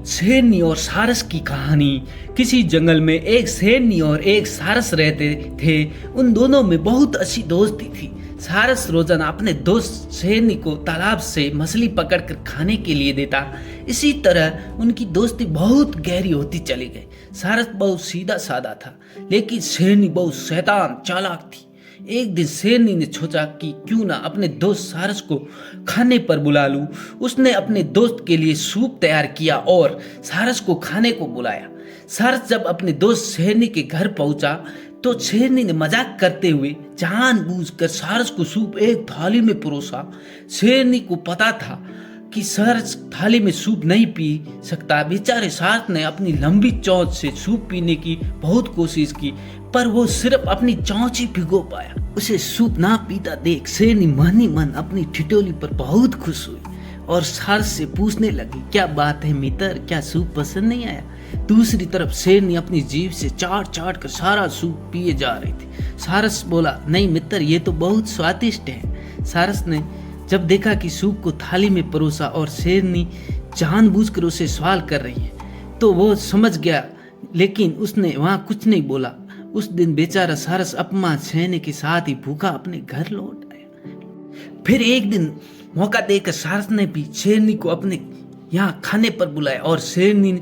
शेरनी और सारस की कहानी। किसी जंगल में एक शेरनी और एक सारस रहते थे। उन दोनों में बहुत अच्छी दोस्ती थी। सारस रोजाना अपने दोस्त शेरनी को तालाब से मछली पकड़कर खाने के लिए देता। इसी तरह उनकी दोस्ती बहुत गहरी होती चली गई। सारस बहुत सीधा साधा था, लेकिन शेरनी बहुत शैतान चालाक थी। एक दिन शेरनी ने सोचा कि क्यों ना अपने दोस्त सारस को खाने पर बुला लूं। उसने अपने दोस्त के लिए सूप तैयार किया और सारस को खाने को बुलाया। सारस जब अपने दोस्त शेरनी के घर पहुंचा तो शेरनी ने मजाक करते हुए जानबूझकर सारस को सूप एक थाली में परोसा। शेरनी को पता था कि सारस थाली में सूप नहीं पी सकता। बेचारे सारस ने अपनी लंबी चोंच से सूप पीने की बहुत कोशिश की, पर वो सिर्फ अपनी चोंच ही भिगो पाया। उसे सूप ना पीता देख शेरनी मन ही मन अपनी ठिठोली पर बहुत खुश हुई और सारस से पूछने लगी, क्या बात है मित्र, क्या सूप पसंद नहीं आया? दूसरी तरफ शेरनी अपनी जीभ से चाट चाट कर सारा सूप पिए जा रही थी। सारस बोला, नहीं मित्र, ये तो बहुत स्वादिष्ट है। सारस ने जब देखा कि सूप को थाली में परोसा और शेरनी जानबूझकर उसे सवाल कर रही है तो वो समझ गया, लेकिन उसने वहां कुछ नहीं बोला। उस दिन बेचारा सारस अपमान सहने के साथ ही भूखा अपने घर लौट आया। फिर एक दिन मौका देकर सारस ने भी शेरनी को अपने यहाँ खाने पर बुलाया और शेरनी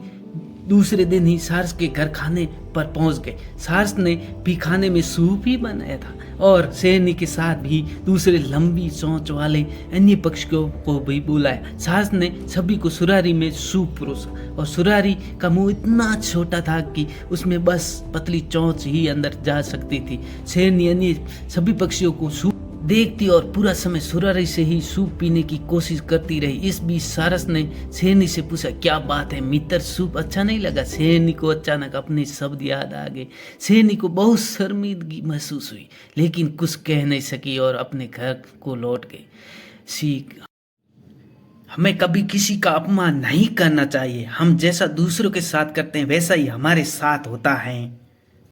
दूसरे दिन ही सारस के घर खाने पर पहुंच गए। सारस ने भी खाने में सूप ही बनाया था और शेरनी के साथ भी दूसरे लंबी चोंच वाले अन्य पक्षियों को भी बुलाया। सारस ने सभी को सुरारी में सूप परोसा और सुरारी का मुंह इतना छोटा था कि उसमें बस पतली चोंच ही अंदर जा सकती थी। शेरनी अन्य सभी पक्षियों को सूप देखती और पूरा समय सुरारी से ही सूप पीने की कोशिश करती रही। इस बीच सारस ने शेरनी से पूछा, क्या बात है मित्र, सूप अच्छा नहीं लगा? शेरनी को अचानक अपने शब्द याद आ गए। शेरनी को बहुत शर्मिंदगी महसूस हुई, लेकिन कुछ कह नहीं सकी और अपने घर को लौट गई। सीख, हमें कभी किसी का अपमान नहीं करना चाहिए। हम जैसा दूसरों के साथ करते हैं वैसा ही हमारे साथ होता है।